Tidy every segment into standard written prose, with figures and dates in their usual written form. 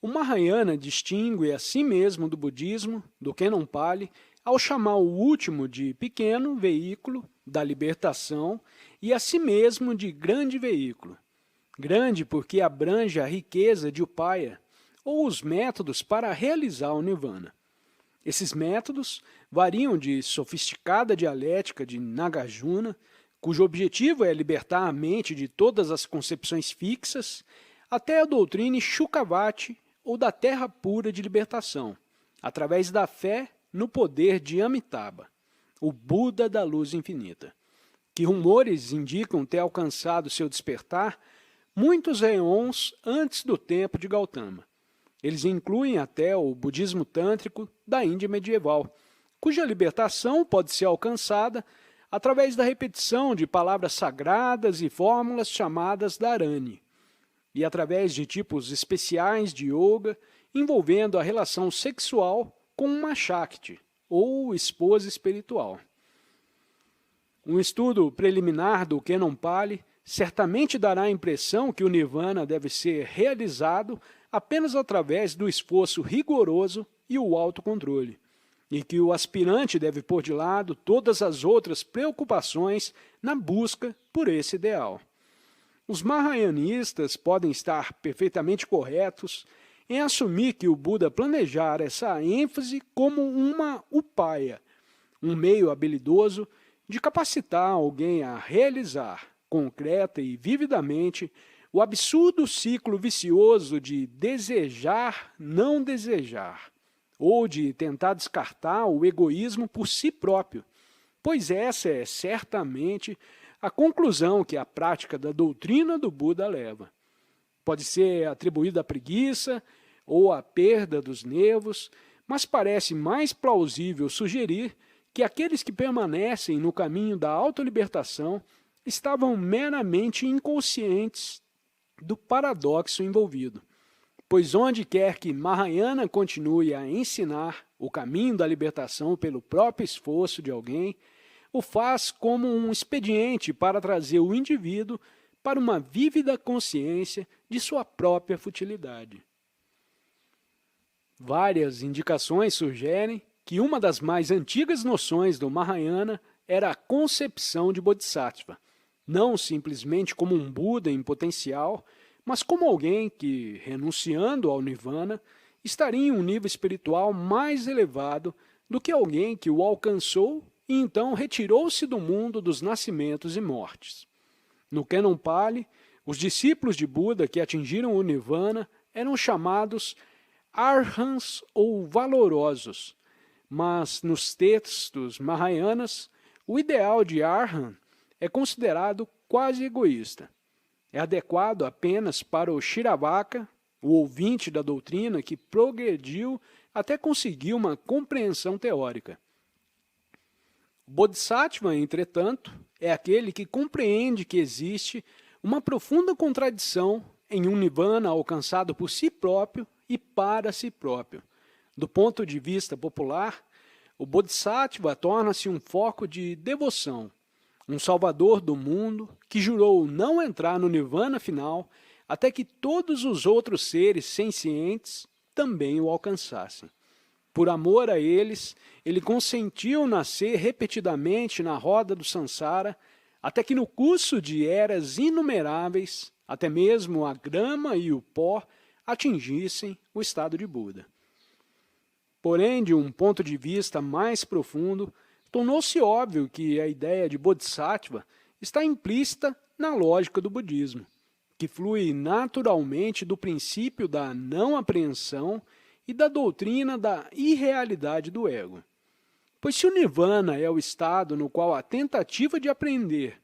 O Mahayana distingue a si mesmo do budismo, do Kenon Pali, ao chamar o último de pequeno veículo da libertação e a si mesmo de grande veículo. Grande porque abrange a riqueza de Upaya, ou os métodos para realizar o Nirvana. Esses métodos variam de sofisticada dialética de Nagarjuna, cujo objetivo é libertar a mente de todas as concepções fixas, até a doutrina Shukavati, ou da terra pura de libertação, através da fé no poder de Amitabha, o Buda da luz infinita, que rumores indicam ter alcançado seu despertar muitos éons antes do tempo de Gautama. Eles incluem até o budismo tântrico da Índia medieval, cuja libertação pode ser alcançada através da repetição de palavras sagradas e fórmulas chamadas Dharani, e através de tipos especiais de yoga envolvendo a relação sexual com uma Shakti, ou esposa espiritual. Um estudo preliminar do Kenon Pali certamente dará a impressão que o Nirvana deve ser realizado apenas através do esforço rigoroso e o autocontrole, e que o aspirante deve pôr de lado todas as outras preocupações na busca por esse ideal. Os Mahayanistas podem estar perfeitamente corretos em assumir que o Buda planejara essa ênfase como uma upaya, um meio habilidoso de capacitar alguém a realizar, concreta e vividamente, o absurdo ciclo vicioso de desejar não desejar, ou de tentar descartar o egoísmo por si próprio, pois essa é certamente a conclusão que a prática da doutrina do Buda leva. Pode ser atribuída à preguiça ou à perda dos nervos, mas parece mais plausível sugerir que aqueles que permanecem no caminho da autolibertação estavam meramente inconscientes do paradoxo envolvido, pois onde quer que Mahayana continue a ensinar o caminho da libertação pelo próprio esforço de alguém, o faz como um expediente para trazer o indivíduo para uma vívida consciência de sua própria futilidade. Várias indicações sugerem que uma das mais antigas noções do Mahayana era a concepção de Bodhisattva, não simplesmente como um Buda em potencial, mas como alguém que, renunciando ao Nirvana, estaria em um nível espiritual mais elevado do que alguém que o alcançou e então retirou-se do mundo dos nascimentos e mortes. No Kenon Pali, os discípulos de Buda que atingiram o Nirvana eram chamados Arhans ou valorosos, mas nos textos Mahayanas, o ideal de Arhan é considerado quase egoísta. É adequado apenas para o Shiravaka, o ouvinte da doutrina que progrediu até conseguir uma compreensão teórica. O Bodhisattva, entretanto, é aquele que compreende que existe uma profunda contradição em um Nirvana alcançado por si próprio e para si próprio. Do ponto de vista popular, o Bodhisattva torna-se um foco de devoção, um salvador do mundo que jurou não entrar no Nirvana final até que todos os outros seres sencientes também o alcançassem. Por amor a eles, ele consentiu nascer repetidamente na roda do Sansara, até que no curso de eras inumeráveis, até mesmo a grama e o pó atingissem o estado de Buda. Porém, de um ponto de vista mais profundo, tornou-se óbvio que a ideia de Bodhisattva está implícita na lógica do budismo, que flui naturalmente do princípio da não apreensão e da doutrina da irrealidade do ego. Pois se o Nirvana é o estado no qual a tentativa de aprender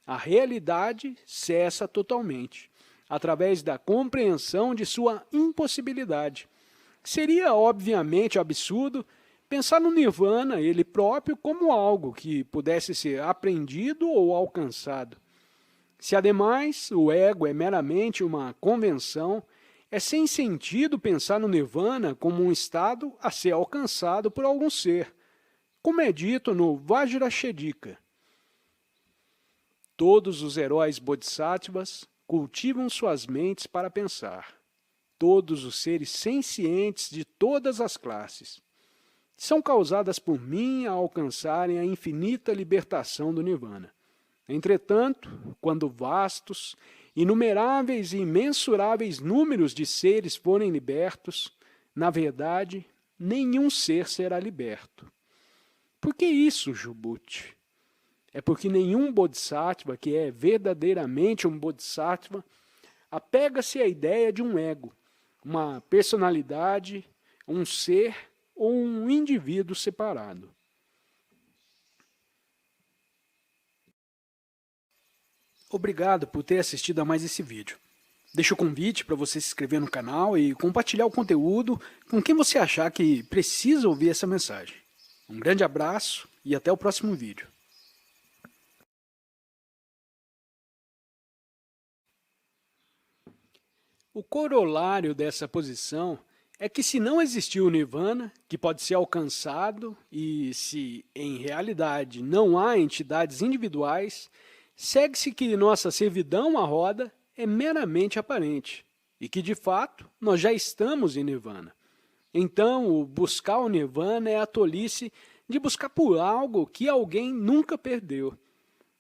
a realidade cessa totalmente, através da compreensão de sua impossibilidade, seria obviamente absurdo pensar no Nirvana ele próprio como algo que pudesse ser aprendido ou alcançado. Se, ademais, o ego é meramente uma convenção, é sem sentido pensar no Nirvana como um estado a ser alcançado por algum ser, como é dito no Vajrashedika. Todos os heróis bodhisattvas cultivam suas mentes para pensar. todos os seres sencientes de todas as classes. São causadas por mim a alcançarem a infinita libertação do Nirvana. Entretanto, quando vastos, inumeráveis e imensuráveis números de seres forem libertos, na verdade, nenhum ser será liberto. Por que isso, Jubute? É porque nenhum Bodhisattva, que é verdadeiramente um Bodhisattva, apega-se à ideia de um ego, uma personalidade, um ser ou um indivíduo separado. Obrigado por ter assistido a mais esse vídeo. Deixo o convite para você se inscrever no canal e compartilhar o conteúdo com quem você achar que precisa ouvir essa mensagem. Um grande abraço e até o próximo vídeo. O corolário dessa posição é que se não existir o Nirvana, que pode ser alcançado, e se em realidade não há entidades individuais, segue-se que nossa servidão à roda é meramente aparente, e que de fato nós já estamos em Nirvana. Então, o buscar o Nirvana é a tolice de buscar por algo que alguém nunca perdeu.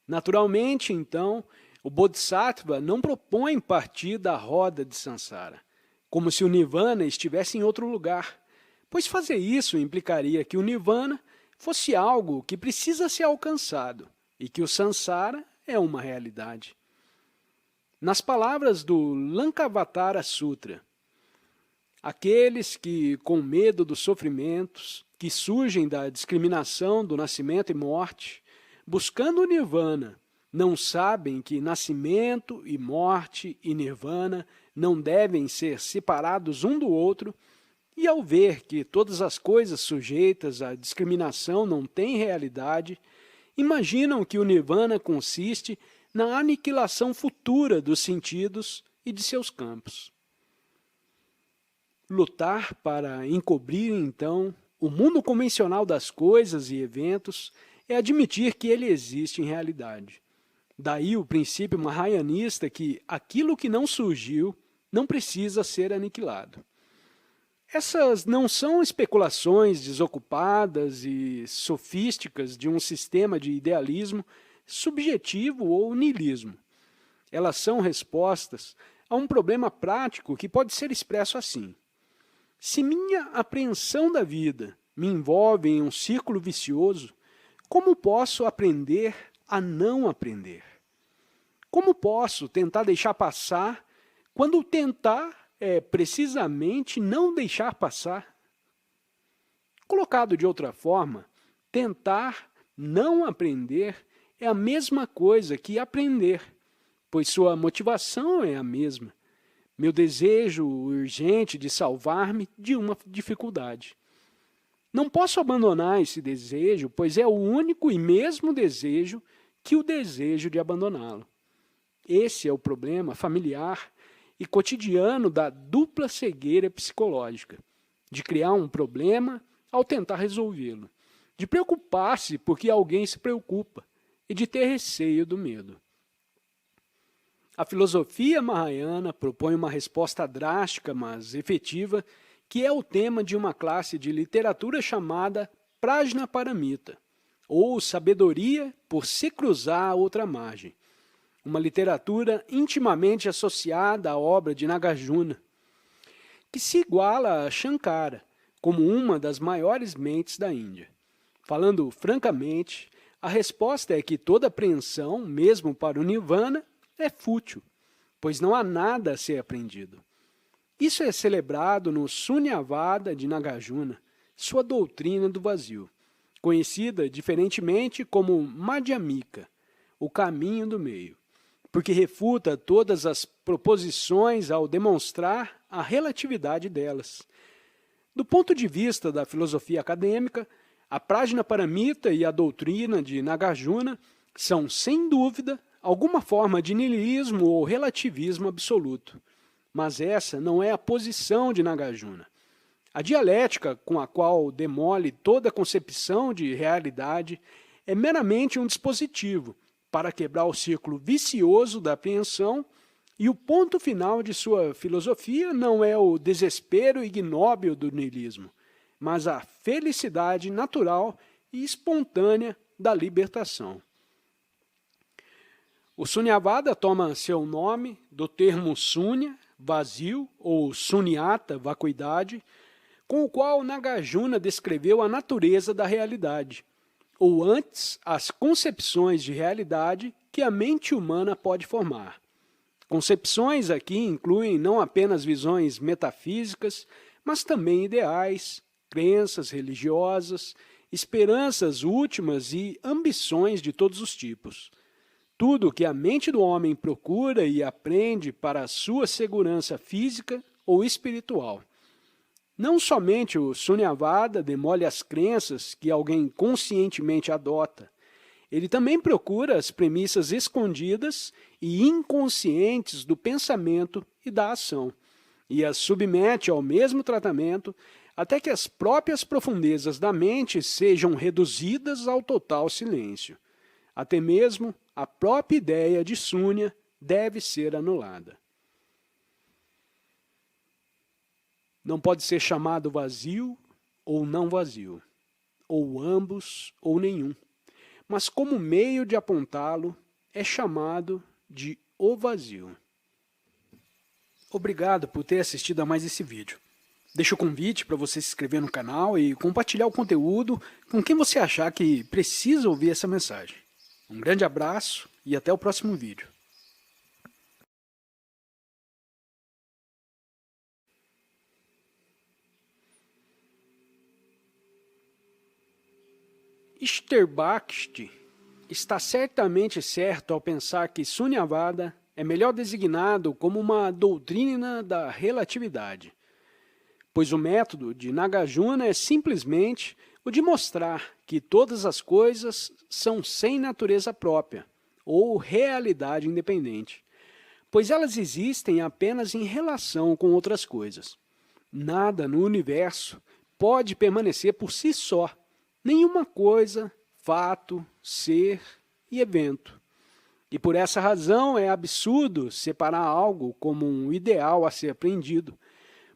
Naturalmente, então, o Bodhisattva não propõe partir da roda de Sansara, como se o Nirvana estivesse em outro lugar, pois fazer isso implicaria que o Nirvana fosse algo que precisa ser alcançado e que o Sansara é uma realidade. Nas palavras do Lankavatara Sutra, aqueles que, com medo dos sofrimentos que surgem da discriminação do nascimento e morte, buscando o Nirvana, não sabem que nascimento e morte e Nirvana não devem ser separados um do outro, e ao ver que todas as coisas sujeitas à discriminação não têm realidade, imaginam que o Nirvana consiste na aniquilação futura dos sentidos e de seus campos. Lutar para encobrir, então, o mundo convencional das coisas e eventos é admitir que ele existe em realidade. Daí o princípio mahayanista que aquilo que não surgiu não precisa ser aniquilado. Essas não são especulações desocupadas e sofísticas de um sistema de idealismo subjetivo ou niilismo. Elas são respostas a um problema prático que pode ser expresso assim. Se minha apreensão da vida me envolve em um círculo vicioso, como posso aprender a não aprender? Como posso tentar deixar passar quando o tentar é precisamente não deixar passar? Colocado de outra forma, tentar não aprender é a mesma coisa que aprender, pois sua motivação é a mesma. Meu desejo urgente de salvar-me de uma dificuldade. Não posso abandonar esse desejo, pois é o único e mesmo desejo que o desejo de abandoná-lo. Esse é o problema familiar e cotidiano da dupla cegueira psicológica, de criar um problema ao tentar resolvê-lo, de preocupar-se porque alguém se preocupa e de ter receio do medo. A filosofia mahayana propõe uma resposta drástica, mas efetiva, que é o tema de uma classe de literatura chamada Prajnaparamita, ou sabedoria por se cruzar a outra margem, uma literatura intimamente associada à obra de Nagarjuna, que se iguala a Shankara, como uma das maiores mentes da Índia. Falando francamente, a resposta é que toda apreensão, mesmo para o Nirvana, é fútil, pois não há nada a ser aprendido. Isso é celebrado no Sunyavada de Nagarjuna, sua doutrina do vazio, conhecida diferentemente como Madhyamika, o caminho do meio, porque refuta todas as proposições ao demonstrar a relatividade delas. Do ponto de vista da filosofia acadêmica, a Prajnaparamita e a doutrina de Nagarjuna são, sem dúvida, alguma forma de niilismo ou relativismo absoluto. Mas essa não é a posição de Nagarjuna. A dialética com a qual demole toda concepção de realidade é meramente um dispositivo para quebrar o círculo vicioso da apreensão E o ponto final de sua filosofia não é o desespero ignóbil do niilismo, mas a felicidade natural e espontânea da libertação. O Sunyavada toma seu nome do termo sunya, vazio, ou sunyata, vacuidade, com o qual Nagarjuna descreveu a natureza da realidade, ou antes, as concepções de realidade que a mente humana pode formar. Concepções aqui incluem não apenas visões metafísicas, mas também ideais, crenças religiosas, esperanças últimas e ambições de todos os tipos. Tudo que a mente do homem procura e aprende para a sua segurança física ou espiritual. Não somente o Sunyavada demole as crenças que alguém conscientemente adota, ele também procura as premissas escondidas e inconscientes do pensamento e da ação, e as submete ao mesmo tratamento até que as próprias profundezas da mente sejam reduzidas ao total silêncio. Até mesmo a própria ideia de Sunya deve ser anulada. Não pode ser chamado vazio ou não vazio, ou ambos ou nenhum, mas como meio de apontá-lo é chamado de o vazio. Obrigado por ter assistido a mais esse vídeo. Deixo o convite para você se inscrever no canal e compartilhar o conteúdo com quem você achar que precisa ouvir essa mensagem. Um grande abraço e até o próximo vídeo. Ishtar-Bhakti está certamente certo ao pensar que Sunyavada é melhor designado como uma doutrina da relatividade, pois o método de Nagarjuna é simplesmente o de mostrar que todas as coisas são sem natureza própria, ou realidade independente, pois elas existem apenas em relação com outras coisas. Nada no universo pode permanecer por si só, nenhuma coisa, fato, ser e evento. E por essa razão é absurdo separar algo como um ideal a ser aprendido,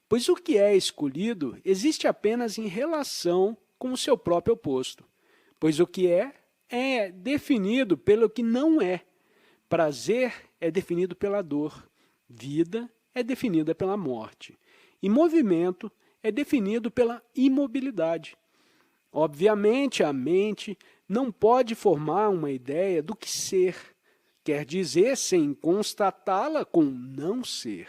pois o que é escolhido existe apenas em relação com o seu próprio oposto, pois o que é definido pelo que não é. Prazer é definido pela dor, vida é definida pela morte, e movimento é definido pela imobilidade. Obviamente, a mente não pode formar uma ideia do que ser, quer dizer, sem constatá-la com não ser,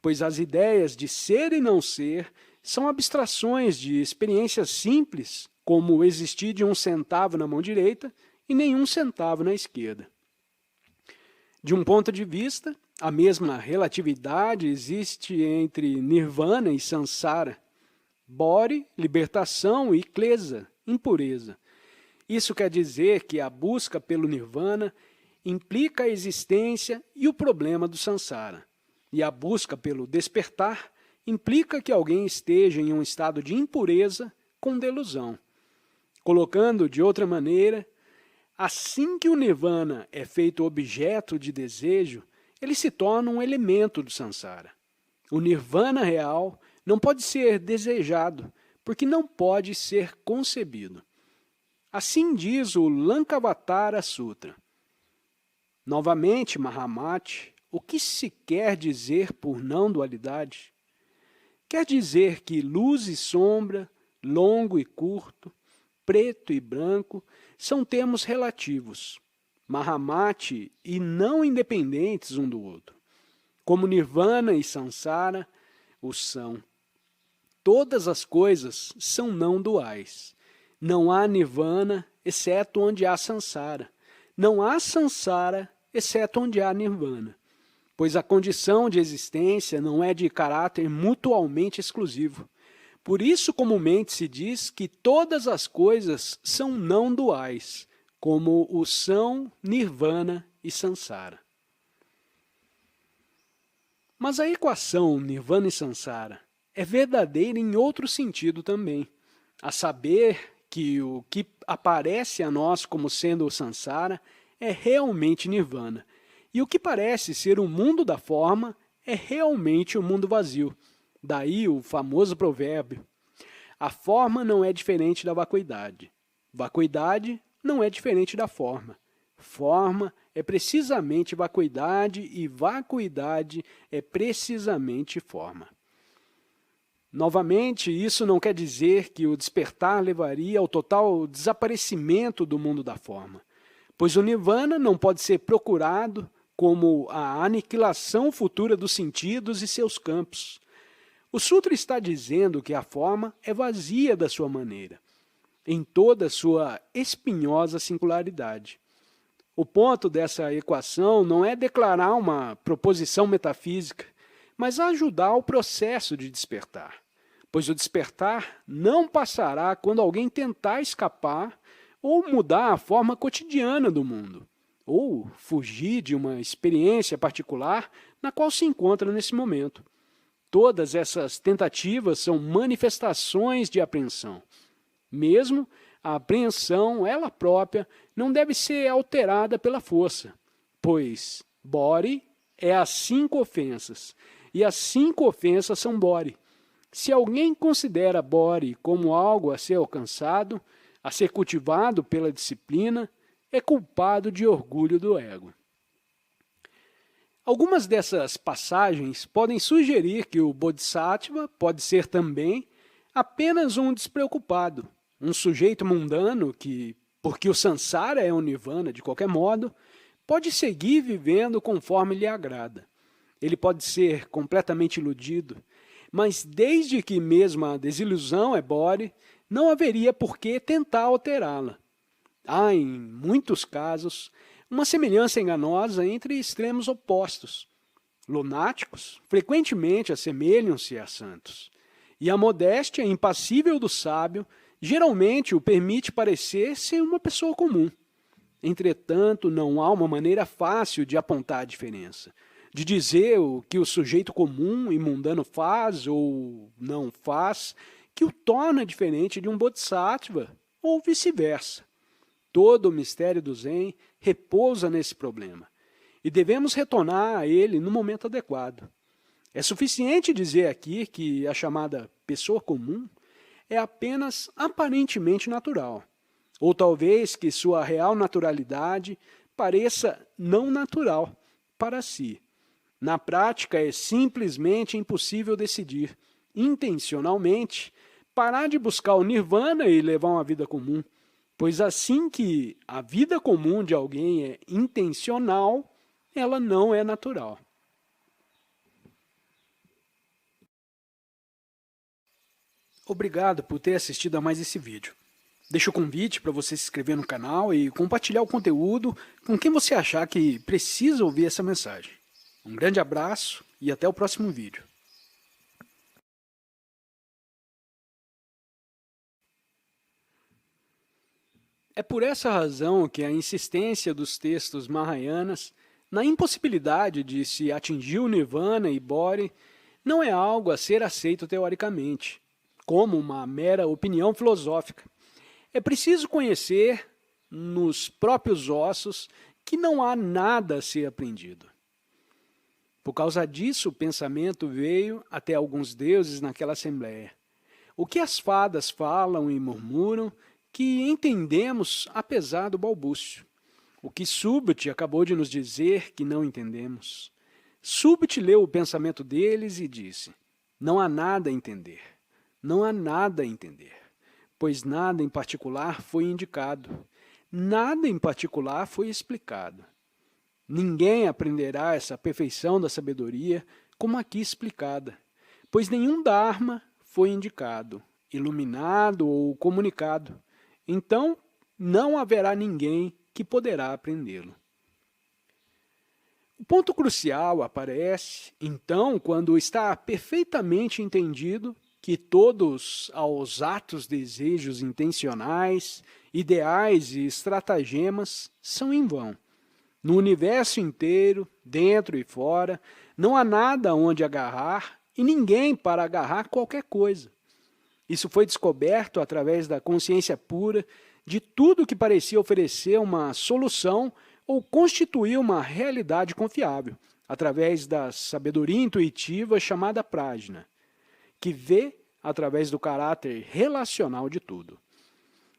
pois as ideias de ser e não ser são abstrações de experiências simples, como existir de 1 centavo na mão direita e nenhum centavo na esquerda. De um ponto de vista, a mesma relatividade existe entre nirvana e samsara, bodhi, libertação, e klesa, impureza. Isso quer dizer que a busca pelo nirvana implica a existência e o problema do samsara, e a busca pelo despertar implica que alguém esteja em um estado de impureza com delusão. Colocando de outra maneira, assim que o nirvana é feito objeto de desejo, ele se torna um elemento do samsara. O nirvana real não pode ser desejado, porque não pode ser concebido. Assim diz o Lankavatara Sutra. Novamente, Mahamati, o que se quer dizer por não dualidade? Quer dizer que luz e sombra, longo e curto, preto e branco, são termos relativos, Mahamati, e não independentes um do outro. Como nirvana e samsara o são. Todas as coisas são não duais. Não há nirvana, exceto onde há samsara. Não há samsara, exceto onde há nirvana. Pois a condição de existência não é de caráter mutualmente exclusivo. Por isso, comumente se diz que todas as coisas são não duais, como o são nirvana e samsara. Mas a equação nirvana e samsara é verdadeira em outro sentido também, a saber que o que aparece a nós como sendo o samsara é realmente nirvana, E o que parece ser o mundo da forma é realmente o mundo vazio. Daí o famoso provérbio: a forma não é diferente da vacuidade. Vacuidade não é diferente da forma. Forma é precisamente vacuidade e vacuidade é precisamente forma. Novamente, isso não quer dizer que o despertar levaria ao total desaparecimento do mundo da forma, pois o nirvana não pode ser procurado como a aniquilação futura dos sentidos e seus campos. O sutra está dizendo que a forma é vazia da sua maneira, em toda sua espinhosa singularidade. O ponto dessa equação não é declarar uma proposição metafísica, mas ajudar o processo de despertar, pois o despertar não passará quando alguém tentar escapar ou mudar a forma cotidiana do mundo, ou fugir de uma experiência particular na qual se encontra nesse momento. Todas essas tentativas são manifestações de apreensão. Mesmo a apreensão, ela própria, não deve ser alterada pela força, pois body é as 5 ofensas, e as 5 ofensas são body. Se alguém considera body como algo a ser alcançado, a ser cultivado pela disciplina, é culpado de orgulho do ego. Algumas dessas passagens podem sugerir que o Bodhisattva pode ser também apenas um despreocupado, um sujeito mundano que, porque o Sansara é o Nirvana de qualquer modo, pode seguir vivendo conforme lhe agrada. Ele pode ser completamente iludido, mas desde que mesmo a desilusão é body, não haveria por que tentar alterá-la. Há, em muitos casos, uma semelhança enganosa entre extremos opostos. Lunáticos frequentemente assemelham-se a santos, e a modéstia impassível do sábio geralmente o permite parecer ser uma pessoa comum. Entretanto, não há uma maneira fácil de apontar a diferença, de dizer o que o sujeito comum e mundano faz ou não faz, que o torna diferente de um bodhisattva, ou vice-versa. Todo o mistério do Zen repousa nesse problema, e devemos retornar a ele no momento adequado. É suficiente dizer aqui que a chamada pessoa comum é apenas aparentemente natural, ou talvez que sua real naturalidade pareça não natural para si. Na prática, é simplesmente impossível decidir, intencionalmente, parar de buscar o nirvana e levar uma vida comum, pois assim que a vida comum de alguém é intencional, ela não é natural. Obrigado por ter assistido a mais esse vídeo. Deixo o convite para você se inscrever no canal e compartilhar o conteúdo com quem você achar que precisa ouvir essa mensagem. Um grande abraço e até o próximo vídeo. É por essa razão que a insistência dos textos Mahayanas na impossibilidade de se atingir o Nirvana e Bodhi não é algo a ser aceito teoricamente, como uma mera opinião filosófica. É preciso conhecer nos próprios ossos que não há nada a ser aprendido. Por causa disso, o pensamento veio até alguns deuses naquela assembleia. O que as fadas falam e murmuram, que entendemos apesar do balbúcio. O que Subhuti acabou de nos dizer que não entendemos. Subhuti leu o pensamento deles e disse: não há nada a entender, não há nada a entender, pois nada em particular foi indicado, nada em particular foi explicado. Ninguém aprenderá essa perfeição da sabedoria como aqui explicada, pois nenhum Dharma foi indicado, iluminado ou comunicado. Então, não haverá ninguém que poderá aprendê-lo. O ponto crucial aparece, então, quando está perfeitamente entendido que todos os atos, desejos intencionais, ideais e estratagemas são em vão. No universo inteiro, dentro e fora, não há nada onde agarrar e ninguém para agarrar qualquer coisa. Isso foi descoberto através da consciência pura de tudo que parecia oferecer uma solução ou constituir uma realidade confiável, através da sabedoria intuitiva chamada prajna, que vê através do caráter relacional de tudo.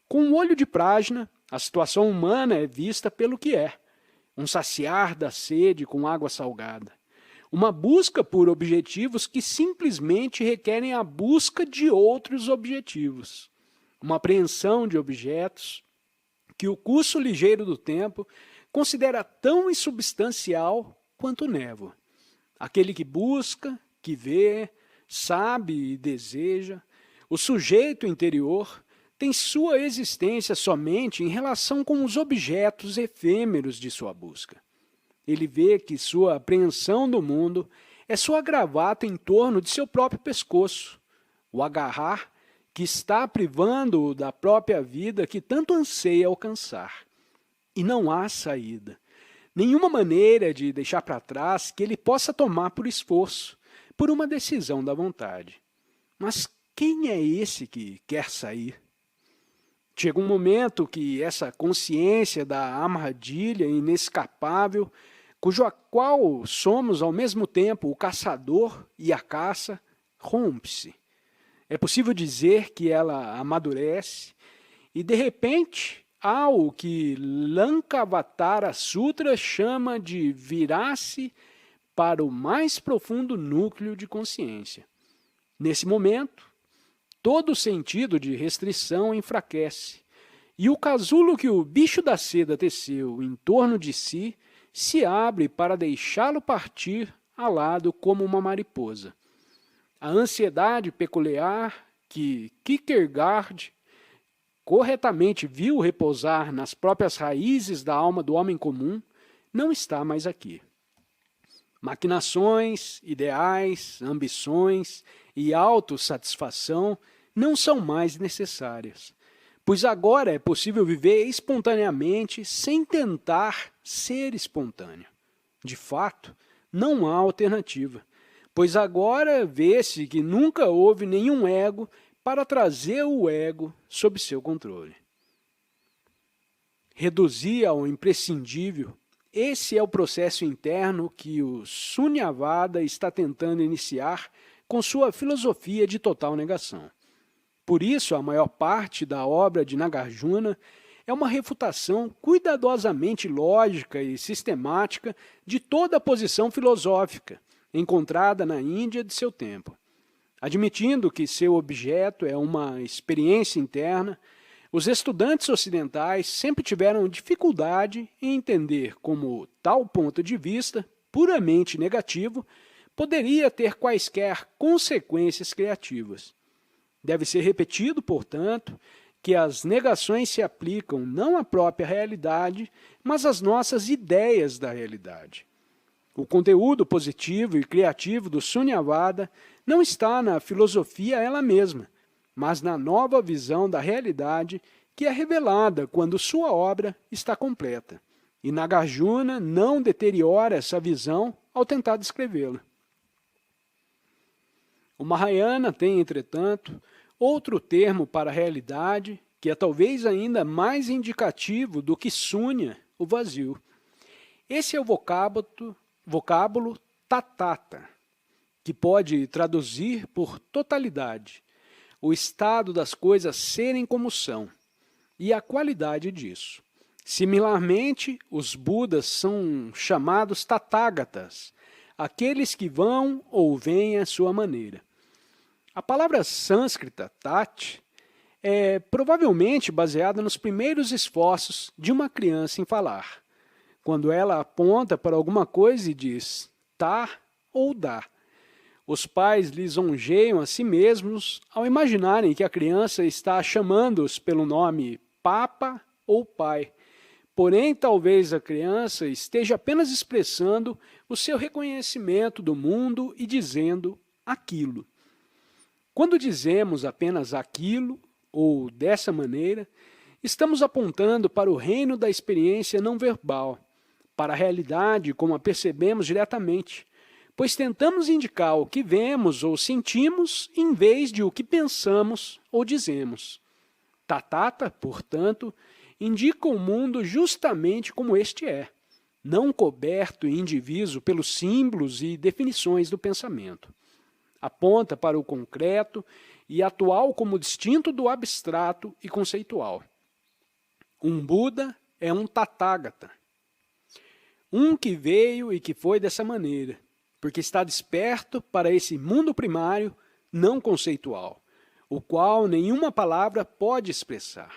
Com o olho de prajna, a situação humana é vista pelo que é, um saciar da sede com água salgada, uma busca por objetivos que simplesmente requerem a busca de outros objetivos, uma apreensão de objetos que o curso ligeiro do tempo considera tão insubstancial quanto névoa. Aquele que busca, que vê, sabe e deseja, o sujeito interior tem sua existência somente em relação com os objetos efêmeros de sua busca. Ele vê que sua apreensão do mundo é sua gravata em torno de seu próprio pescoço, o agarrar que está privando-o da própria vida que tanto anseia alcançar. E não há saída, nenhuma maneira de deixar para trás que ele possa tomar por esforço, por uma decisão da vontade. Mas quem é esse que quer sair? Chega um momento que essa consciência da armadilha inescapável, cujo qual somos ao mesmo tempo o caçador e a caça, rompe-se. É possível dizer que ela amadurece e, de repente, há o que Lankavatara Sutra chama de virar-se para o mais profundo núcleo de consciência. Nesse momento, todo o sentido de restrição enfraquece, e o casulo que o bicho da seda teceu em torno de si se abre para deixá-lo partir alado como uma mariposa. A ansiedade peculiar que Kierkegaard corretamente viu repousar nas próprias raízes da alma do homem comum não está mais aqui. Maquinações, ideais, ambições e autossatisfação não são mais necessárias, pois agora é possível viver espontaneamente sem tentar ser espontâneo. De fato, não há alternativa, pois agora vê-se que nunca houve nenhum ego para trazer o ego sob seu controle. Reduzir ao imprescindível, esse é o processo interno que o Sunyavada está tentando iniciar com sua filosofia de total negação. Por isso, a maior parte da obra de Nagarjuna é uma refutação cuidadosamente lógica e sistemática de toda a posição filosófica encontrada na Índia de seu tempo. Admitindo que seu objeto é uma experiência interna, os estudantes ocidentais sempre tiveram dificuldade em entender como tal ponto de vista, puramente negativo, poderia ter quaisquer consequências criativas. Deve ser repetido, portanto, que as negações se aplicam não à própria realidade, mas às nossas ideias da realidade. O conteúdo positivo e criativo do Sunyavada não está na filosofia ela mesma, mas na nova visão da realidade que é revelada quando sua obra está completa. E Nagarjuna não deteriora essa visão ao tentar descrevê-la. O Mahayana tem, entretanto, outro termo para a realidade que é talvez ainda mais indicativo do que Sunya, o vazio. Esse é o vocábulo tatata, que pode traduzir por totalidade, o estado das coisas serem como são, e a qualidade disso. Similarmente, os Budas são chamados Tathagatas, aqueles que vão ou vêm à sua maneira. A palavra sânscrita, tat, é provavelmente baseada nos primeiros esforços de uma criança em falar, quando ela aponta para alguma coisa e diz tá ou dá. Os pais lisonjeiam a si mesmos ao imaginarem que a criança está chamando-os pelo nome papa ou pai. Porém, talvez a criança esteja apenas expressando o seu reconhecimento do mundo e dizendo aquilo. Quando dizemos apenas aquilo, ou dessa maneira, estamos apontando para o reino da experiência não verbal, para a realidade como a percebemos diretamente, pois tentamos indicar o que vemos ou sentimos em vez de o que pensamos ou dizemos. Tatata, portanto, indica o mundo justamente como este é, não coberto e indiviso pelos símbolos e definições do pensamento. Aponta para o concreto e atual como distinto do abstrato e conceitual. Um Buda é um Tathagata, um que veio e que foi dessa maneira, porque está desperto para esse mundo primário não conceitual, o qual nenhuma palavra pode expressar,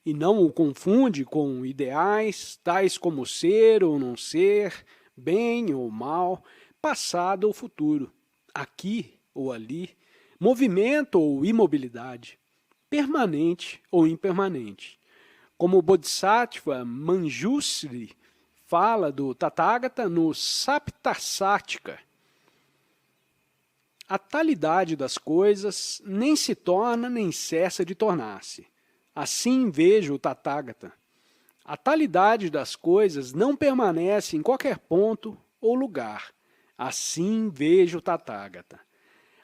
e não o confunde com ideais tais como ser ou não ser, bem ou mal, passado ou futuro, aqui ou ali, movimento ou imobilidade, permanente ou impermanente. Como o Bodhisattva Manjushri fala do Tathagata no Saptasatika. A talidade das coisas nem se torna nem cessa de tornar-se. Assim vejo o Tathagata. A talidade das coisas não permanece em qualquer ponto ou lugar. Assim vejo o Tathagata.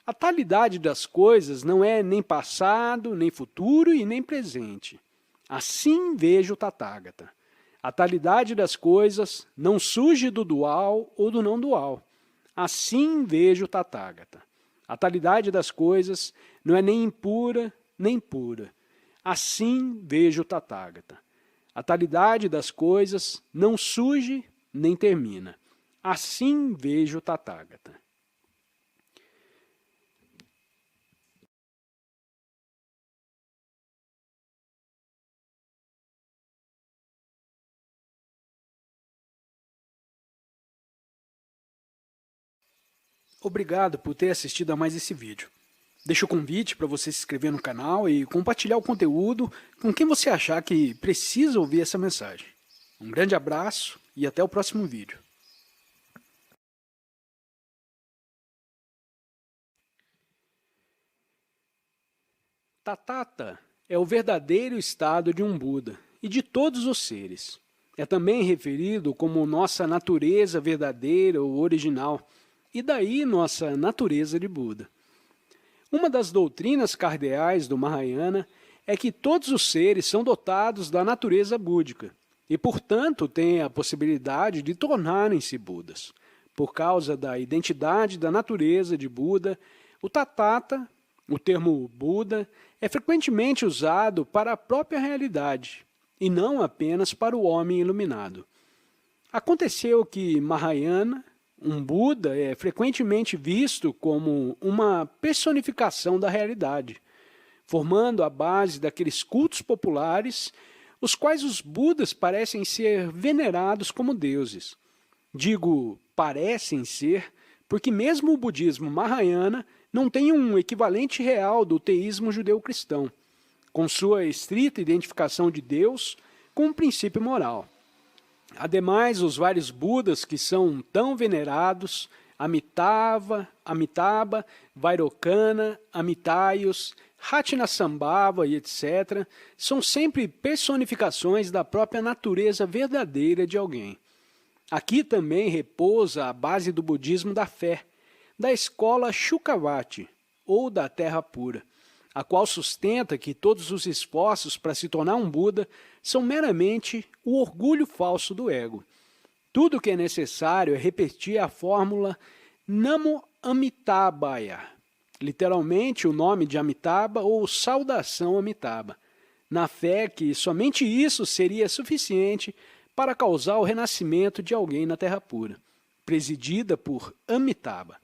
A talidade das coisas não é nem passado, nem futuro e nem presente. Assim vejo o Tathagata. A talidade das coisas não surge do dual ou do não dual. Assim vejo o Tathagata. A talidade das coisas não é nem impura, nem pura. Assim vejo o Tathagata. A talidade das coisas não surge nem termina. Assim vejo o Tathagata. Obrigado por ter assistido a mais esse vídeo. Deixo o convite para você se inscrever no canal e compartilhar o conteúdo com quem você achar que precisa ouvir essa mensagem. Um grande abraço e até o próximo vídeo. Tathata é o verdadeiro estado de um Buda e de todos os seres. É também referido como nossa natureza verdadeira ou original, e daí nossa natureza de Buda. Uma das doutrinas cardeais do Mahayana é que todos os seres são dotados da natureza búdica e, portanto, têm a possibilidade de tornarem-se Budas. Por causa da identidade da natureza de Buda, o Tathata, o termo Buda, é frequentemente usado para a própria realidade e não apenas para o homem iluminado. Aconteceu que Mahayana, um Buda, é frequentemente visto como uma personificação da realidade, formando a base daqueles cultos populares, os quais os Budas parecem ser venerados como deuses. Digo parecem ser, porque mesmo o budismo Mahayana não tem um equivalente real do teísmo judeu-cristão, com sua estrita identificação de Deus com um princípio moral. Ademais, os vários Budas que são tão venerados, Amitabha, Vairocana, Amitayus, Ratnasambhava e etc., são sempre personificações da própria natureza verdadeira de alguém. Aqui também repousa a base do budismo da fé, da escola Shukavati, ou da terra pura, a qual sustenta que todos os esforços para se tornar um Buda são meramente o orgulho falso do ego. Tudo o que é necessário é repetir a fórmula Namo Amitabhaya, literalmente o nome de Amitabha ou saudação Amitabha, na fé que somente isso seria suficiente para causar o renascimento de alguém na terra pura, presidida por Amitabha.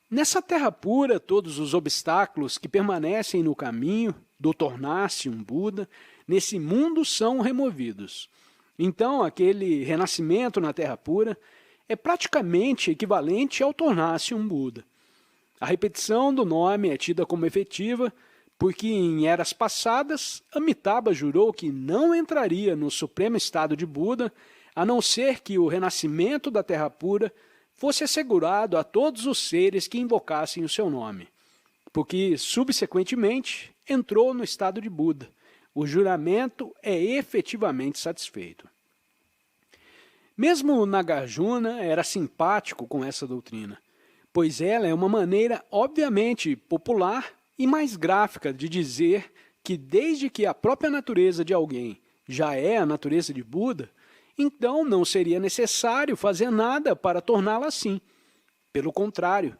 Nessa terra pura, todos os obstáculos que permanecem no caminho do tornar-se um Buda, nesse mundo são removidos. Então, aquele renascimento na terra pura é praticamente equivalente ao tornar-se um Buda. A repetição do nome é tida como efetiva, porque em eras passadas, Amitabha jurou que não entraria no supremo estado de Buda, a não ser que o renascimento da terra pura fosse assegurado a todos os seres que invocassem o seu nome, porque, subsequentemente, entrou no estado de Buda. O juramento é efetivamente satisfeito. Mesmo Nagarjuna era simpático com essa doutrina, pois ela é uma maneira obviamente popular e mais gráfica de dizer que desde que a própria natureza de alguém já é a natureza de Buda, então não seria necessário fazer nada para torná-la assim. Pelo contrário,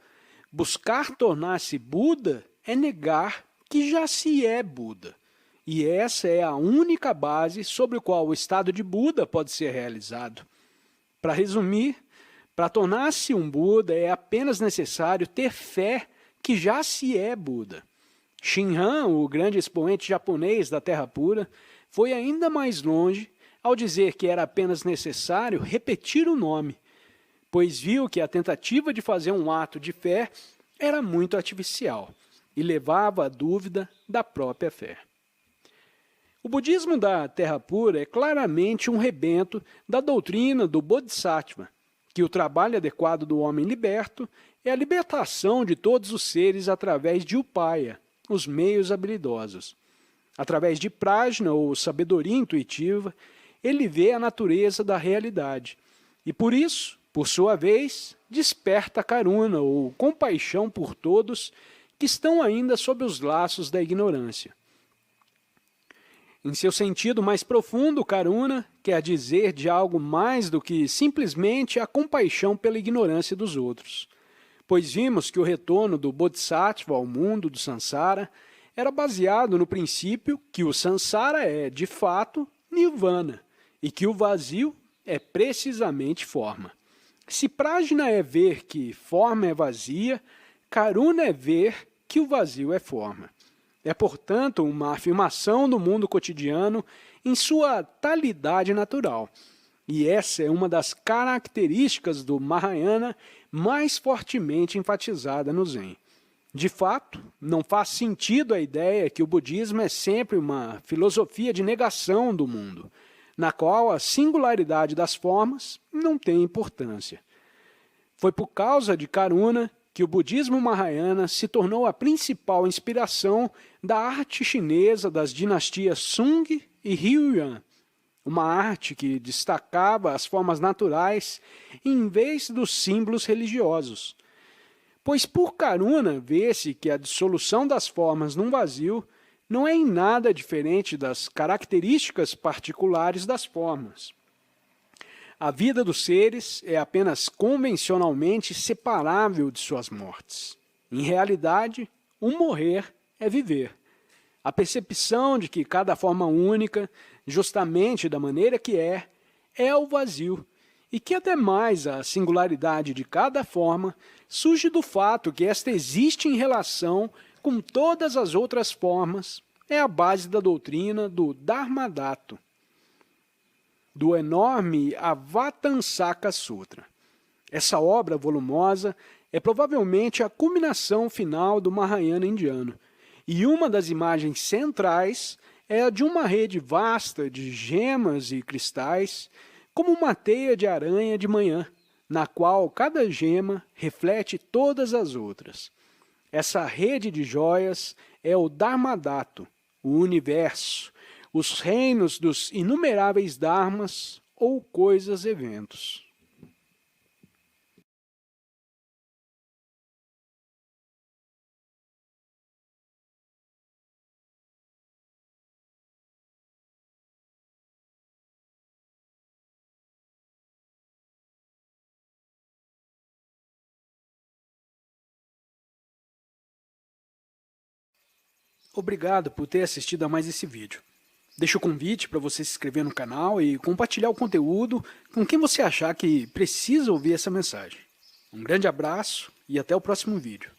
buscar tornar-se Buda é negar que já se é Buda. E essa é a única base sobre a qual o estado de Buda pode ser realizado. Para resumir, para tornar-se um Buda é apenas necessário ter fé que já se é Buda. Shinran, o grande expoente japonês da Terra Pura, foi ainda mais longe ao dizer que era apenas necessário repetir o nome, pois viu que a tentativa de fazer um ato de fé era muito artificial e levava à dúvida da própria fé. O budismo da Terra Pura é claramente um rebento da doutrina do Bodhisattva, que o trabalho adequado do homem liberto é a libertação de todos os seres através de upaya, os meios habilidosos. Através de prajna, ou sabedoria intuitiva, ele vê a natureza da realidade e, por isso, por sua vez, desperta karuna, ou compaixão por todos que estão ainda sob os laços da ignorância. Em seu sentido mais profundo, karuna quer dizer de algo mais do que simplesmente a compaixão pela ignorância dos outros, pois vimos que o retorno do Bodhisattva ao mundo do Sansara era baseado no princípio que o Sansara é, de fato, nirvana, e que o vazio é precisamente forma. Se prajna é ver que forma é vazia, karuna é ver que o vazio é forma. É, portanto, uma afirmação do mundo cotidiano em sua talidade natural. E essa é uma das características do Mahayana mais fortemente enfatizada no Zen. De fato, não faz sentido a ideia que o budismo é sempre uma filosofia de negação do mundo, na qual a singularidade das formas não tem importância. Foi por causa de Karuna que o budismo Mahayana se tornou a principal inspiração da arte chinesa das dinastias Sung e Hyuan, uma arte que destacava as formas naturais em vez dos símbolos religiosos. Pois por Karuna vê-se que a dissolução das formas num vazio não é em nada diferente das características particulares das formas. A vida dos seres é apenas convencionalmente separável de suas mortes. Em realidade, o morrer é viver. A percepção de que cada forma única, justamente da maneira que é o vazio, e que, ademais, a singularidade de cada forma surge do fato que esta existe em relação com todas as outras formas, é a base da doutrina do Dharmadhatu, do enorme Avatansaka Sutra. Essa obra volumosa é provavelmente a culminação final do Mahayana indiano, e uma das imagens centrais é a de uma rede vasta de gemas e cristais, como uma teia de aranha de manhã, na qual cada gema reflete todas as outras. Essa rede de joias é o Dharmadhatu, o universo, os reinos dos inumeráveis dharmas ou coisas eventos. Obrigado por ter assistido a mais esse vídeo. Deixo o convite para você se inscrever no canal e compartilhar o conteúdo com quem você achar que precisa ouvir essa mensagem. Um grande abraço e até o próximo vídeo.